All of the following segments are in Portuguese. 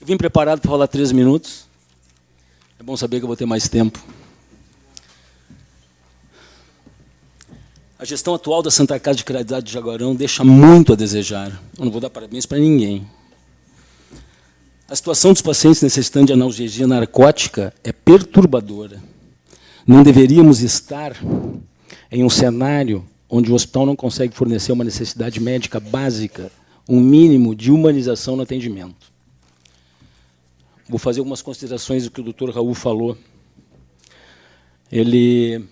Eu vim preparado para falar 3 minutos. É bom saber que eu vou ter mais tempo. A gestão atual da Santa Casa de Caridade de Jaguarão deixa muito a desejar. Eu não vou dar parabéns para ninguém. A situação dos pacientes necessitando de analgesia narcótica é perturbadora. Não deveríamos estar em um cenário onde o hospital não consegue fornecer uma necessidade médica básica, um mínimo de humanização no atendimento. Vou fazer algumas considerações do que o Dr. Raul falou. Ele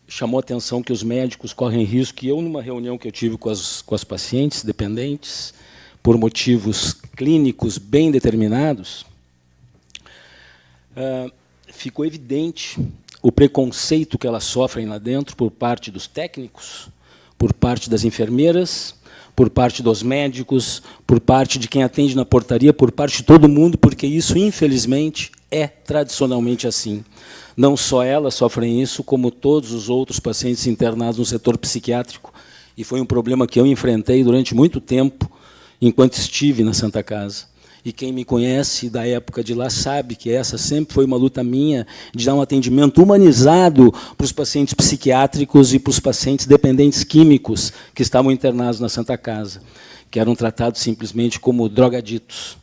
chamou a atenção que os médicos correm risco, e eu, numa reunião que eu tive com as pacientes dependentes, por motivos clínicos bem determinados, ficou evidente o preconceito que elas sofrem lá dentro por parte dos técnicos, por parte das enfermeiras, por parte dos médicos, por parte de quem atende na portaria, por parte de todo mundo, porque isso, infelizmente, é tradicionalmente assim. Não só elas sofrem isso, como todos os outros pacientes internados no setor psiquiátrico, e foi um problema que eu enfrentei durante muito tempo, enquanto estive na Santa Casa. E quem me conhece da época de lá sabe que essa sempre foi uma luta minha de dar um atendimento humanizado para os pacientes psiquiátricos e para os pacientes dependentes químicos que estavam internados na Santa Casa, que eram tratados simplesmente como drogaditos,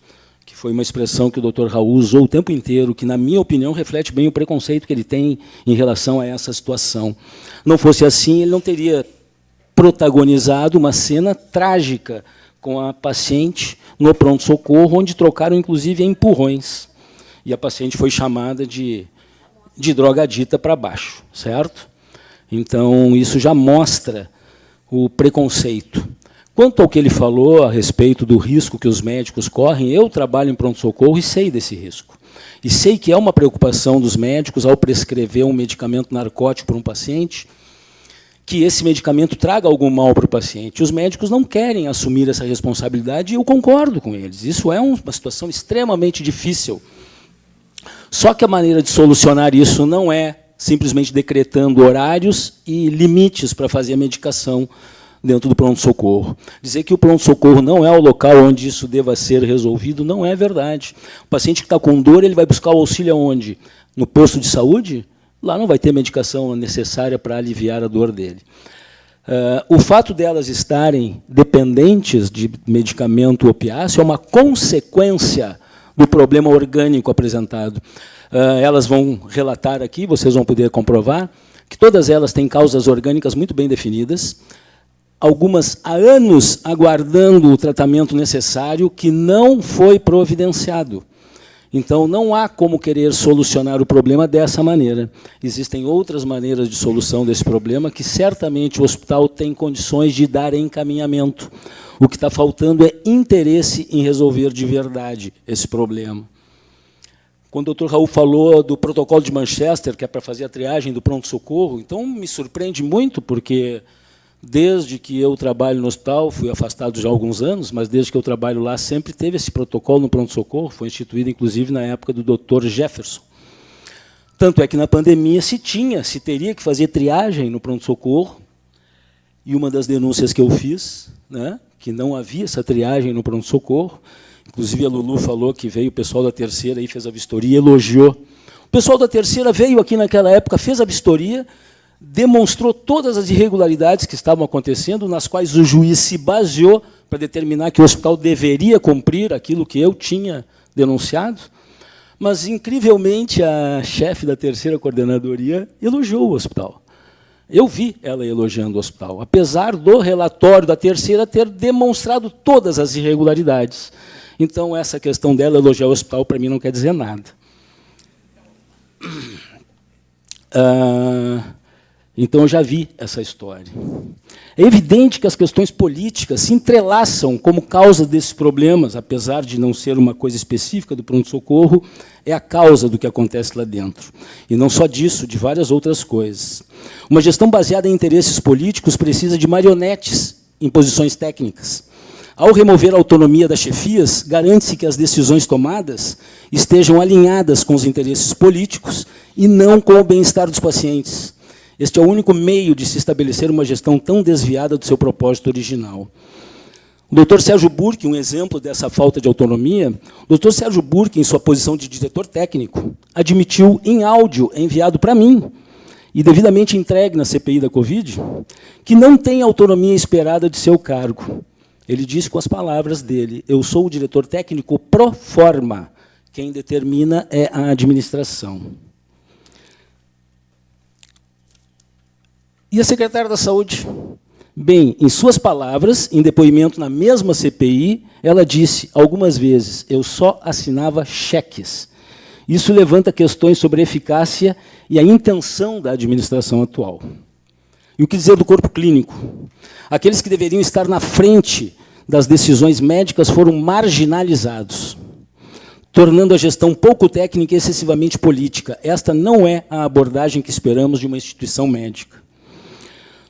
que foi uma expressão que o Dr. Raul usou o tempo inteiro, que, na minha opinião, reflete bem o preconceito que ele tem em relação a essa situação. Não fosse assim, ele não teria protagonizado uma cena trágica com a paciente no pronto-socorro, onde trocaram, inclusive, empurrões. E a paciente foi chamada de drogadita para baixo, certo? Então, isso já mostra o preconceito. Quanto ao que ele falou a respeito do risco que os médicos correm, eu trabalho em pronto-socorro e sei desse risco. E sei que é uma preocupação dos médicos, ao prescrever um medicamento narcótico para um paciente, que esse medicamento traga algum mal para o paciente. Os médicos não querem assumir essa responsabilidade, e eu concordo com eles. Isso é uma situação extremamente difícil. Só que a maneira de solucionar isso não é simplesmente decretando horários e limites para fazer a medicação dentro do pronto-socorro. Dizer que o pronto-socorro não é o local onde isso deva ser resolvido não é verdade. O paciente que está com dor, ele vai buscar o auxílio aonde? No posto de saúde? Lá não vai ter medicação necessária para aliviar a dor dele. O fato delas estarem dependentes de medicamento opiáceo é uma consequência do problema orgânico apresentado. Elas vão relatar aqui, vocês vão poder comprovar, que todas elas têm causas orgânicas muito bem definidas, algumas há anos aguardando o tratamento necessário que não foi providenciado. Então, não há como querer solucionar o problema dessa maneira. Existem outras maneiras de solução desse problema que, certamente, o hospital tem condições de dar encaminhamento. O que está faltando é interesse em resolver de verdade esse problema. Quando o Dr. Raul falou do protocolo de Manchester, que é para fazer a triagem do pronto-socorro, então me surpreende muito, porque desde que eu trabalho no hospital, fui afastado já há alguns anos, mas desde que eu trabalho lá, sempre teve esse protocolo no pronto-socorro, foi instituído, inclusive, na época do Dr. Jefferson. Tanto é que, na pandemia, se teria que fazer triagem no pronto-socorro, e uma das denúncias que eu fiz, né, que não havia essa triagem no pronto-socorro, inclusive a Lulu falou que veio o pessoal da terceira e fez a vistoria, elogiou. O pessoal da terceira veio aqui naquela época, fez a vistoria, demonstrou todas as irregularidades que estavam acontecendo, nas quais o juiz se baseou para determinar que o hospital deveria cumprir aquilo que eu tinha denunciado, mas, incrivelmente, a chefe da terceira coordenadoria elogiou o hospital. Eu vi ela elogiando o hospital, apesar do relatório da terceira ter demonstrado todas as irregularidades. Então, essa questão dela elogiar o hospital, para mim, não quer dizer nada. Então, eu já vi essa história. É evidente que as questões políticas se entrelaçam como causa desses problemas, apesar de não ser uma coisa específica do pronto-socorro, é a causa do que acontece lá dentro. E não só disso, de várias outras coisas. Uma gestão baseada em interesses políticos precisa de marionetes em posições técnicas. Ao remover a autonomia das chefias, garante-se que as decisões tomadas estejam alinhadas com os interesses políticos e não com o bem-estar dos pacientes. Este é o único meio de se estabelecer uma gestão tão desviada do seu propósito original. O doutor Sérgio Burke, um exemplo dessa falta de autonomia, o doutor Sérgio Burke, em sua posição de diretor técnico, admitiu em áudio enviado para mim e devidamente entregue na CPI da Covid, que não tem autonomia esperada de seu cargo. Ele disse com as palavras dele: eu sou o diretor técnico pro forma, quem determina é a administração. E a secretária da Saúde? Bem, em suas palavras, em depoimento na mesma CPI, ela disse algumas vezes: eu só assinava cheques. Isso levanta questões sobre a eficácia e a intenção da administração atual. E o que dizer do corpo clínico? Aqueles que deveriam estar na frente das decisões médicas foram marginalizados, tornando a gestão pouco técnica e excessivamente política. Esta não é a abordagem que esperamos de uma instituição médica.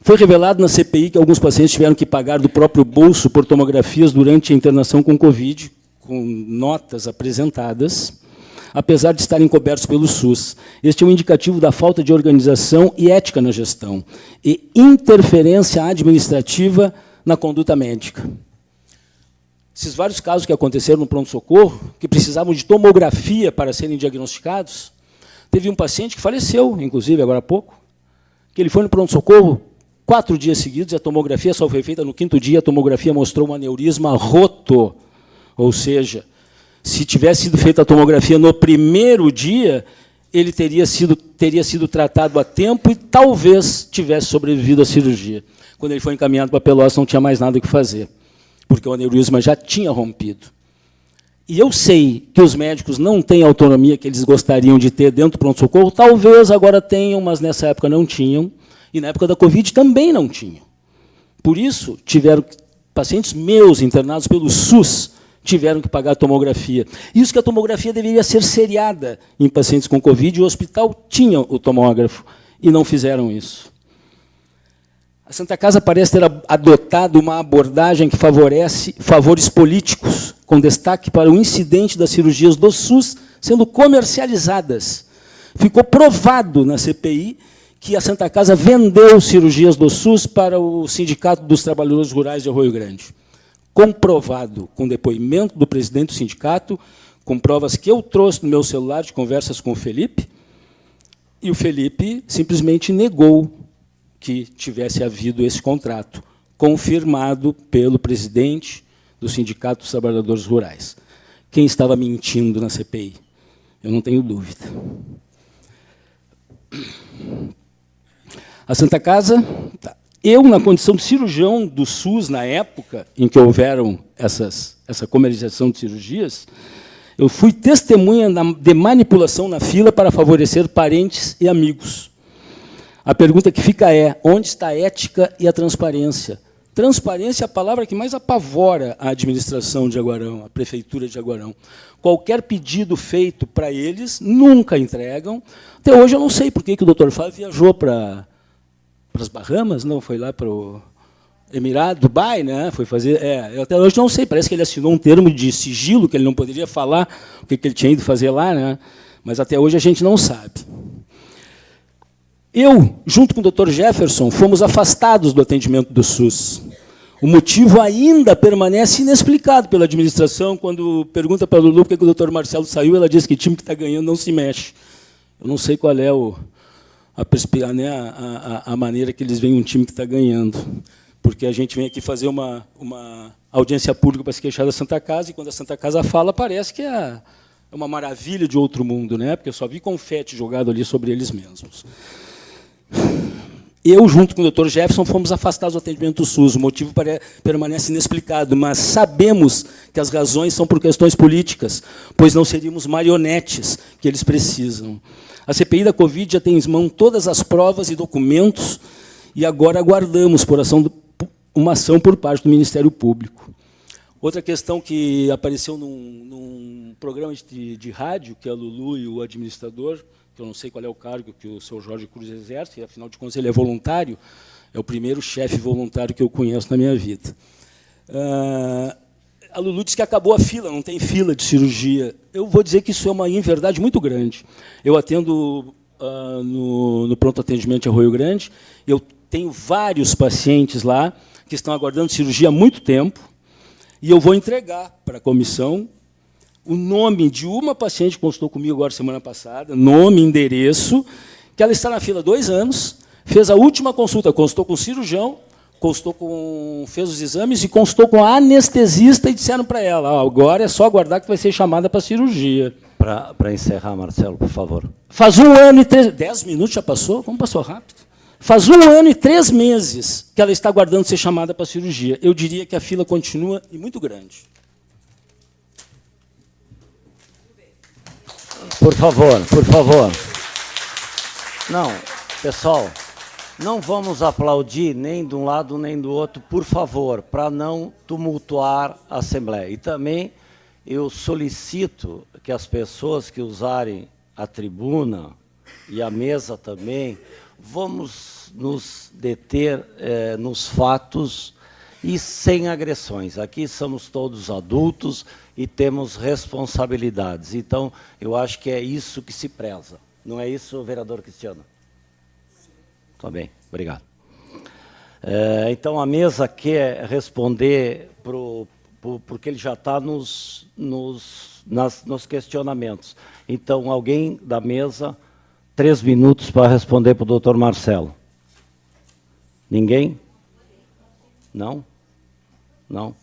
Foi revelado na CPI que alguns pacientes tiveram que pagar do próprio bolso por tomografias durante a internação com Covid, com notas apresentadas, apesar de estarem cobertos pelo SUS. Este é um indicativo da falta de organização e ética na gestão e interferência administrativa na conduta médica. Esses vários casos que aconteceram no pronto-socorro, que precisavam de tomografia para serem diagnosticados, teve um paciente que faleceu, inclusive, agora há pouco, que ele foi no pronto-socorro 4 dias seguidos, e a tomografia só foi feita no 5º dia, a tomografia mostrou um aneurisma roto, ou seja, se tivesse sido feita a tomografia no 1º dia, ele teria sido tratado a tempo e talvez tivesse sobrevivido à cirurgia. Quando ele foi encaminhado para Pelotas, não tinha mais nada o que fazer, porque o aneurisma já tinha rompido. E eu sei que os médicos não têm a autonomia que eles gostariam de ter dentro do pronto-socorro, talvez agora tenham, mas nessa época não tinham, e na época da Covid também não tinham. Por isso, tiveram pacientes meus internados pelo SUS, tiveram que pagar a tomografia. Isso que a tomografia deveria ser seriada em pacientes com Covid, e o hospital tinha o tomógrafo, e não fizeram isso. A Santa Casa parece ter adotado uma abordagem que favorece favores políticos, com destaque para o incidente das cirurgias do SUS sendo comercializadas. Ficou provado na CPI que a Santa Casa vendeu cirurgias do SUS para o Sindicato dos Trabalhadores Rurais de Arroio Grande. Comprovado, com depoimento do presidente do sindicato, com provas que eu trouxe no meu celular de conversas com o Felipe, e o Felipe simplesmente negou que tivesse havido esse contrato, confirmado pelo presidente do Sindicato dos Trabalhadores Rurais. Quem estava mentindo na CPI? Eu não tenho dúvida. A Santa Casa, eu, na condição de cirurgião do SUS, na época em que houveram essa comercialização de cirurgias, eu fui testemunha de manipulação na fila para favorecer parentes e amigos. A pergunta que fica é: onde está a ética e a transparência? Transparência é a palavra que mais apavora a administração de Jaguarão, a prefeitura de Jaguarão. Qualquer pedido feito para eles, nunca entregam. Até hoje eu não sei por que o doutor Fábio viajou para as Bahamas, não, foi lá para o Emirado, Dubai, né? Foi fazer. Eu até hoje não sei, parece que ele assinou um termo de sigilo, que ele não poderia falar o que ele tinha ido fazer lá, né? Mas até hoje a gente não sabe. Eu, junto com o Dr. Jefferson, fomos afastados do atendimento do SUS. O motivo ainda permanece inexplicado pela administração. Quando pergunta para a Lulu por que o Dr. Marcelo saiu, ela diz que o time que está ganhando não se mexe. Eu não sei qual é a maneira que eles veem um time que está ganhando. Porque a gente vem aqui fazer uma audiência pública para se queixar da Santa Casa, e quando a Santa Casa fala, parece que é uma maravilha de outro mundo, né? Porque eu só vi confete jogado ali sobre eles mesmos. Eu, junto com o Dr. Jefferson, fomos afastados do atendimento do SUS. O motivo permanece inexplicado, mas sabemos que as razões são por questões políticas, pois não seríamos marionetes que eles precisam. A CPI da Covid já tem em mão todas as provas e documentos, e agora aguardamos uma ação por parte do Ministério Público. Outra questão que apareceu num programa de rádio, que é a Lulu e o administrador, que eu não sei qual é o cargo que o seu Jorge Cruz exerce, afinal de contas ele é voluntário, é o primeiro chefe voluntário que eu conheço na minha vida. A Lulu disse que acabou a fila, não tem fila de cirurgia. Eu vou dizer que isso é uma inverdade muito grande. Eu atendo no pronto atendimento de Arroio Grande, eu tenho vários pacientes lá que estão aguardando cirurgia há muito tempo, E eu vou entregar para a comissão o nome de uma paciente que consultou comigo agora semana passada, nome, endereço, que ela está na fila há 2 anos, fez a última consulta, consultou com o cirurgião, fez os exames e consultou com a anestesista e disseram para ela, agora é só aguardar que vai ser chamada para cirurgia. Para encerrar, Marcelo, por favor. Faz 1 ano e 10 minutos já passou? Como passou rápido? Faz 1 ano e 3 meses que ela está aguardando ser chamada para cirurgia. Eu diria que a fila continua e muito grande. Por favor, por favor. Não, pessoal, não vamos aplaudir nem de um lado nem do outro, por favor, para não tumultuar a Assembleia. E também eu solicito que as pessoas que usarem a tribuna e a mesa também, vamos nos deter nos fatos e sem agressões. Aqui somos todos adultos e temos responsabilidades. Então, eu acho que é isso que se preza. Não é isso, vereador Cristiano? Tá bem, obrigado. Então, a mesa quer responder porque ele já está nos questionamentos. Então, alguém da mesa, 3 minutos para responder para o doutor Marcelo. Ninguém? Não? Não?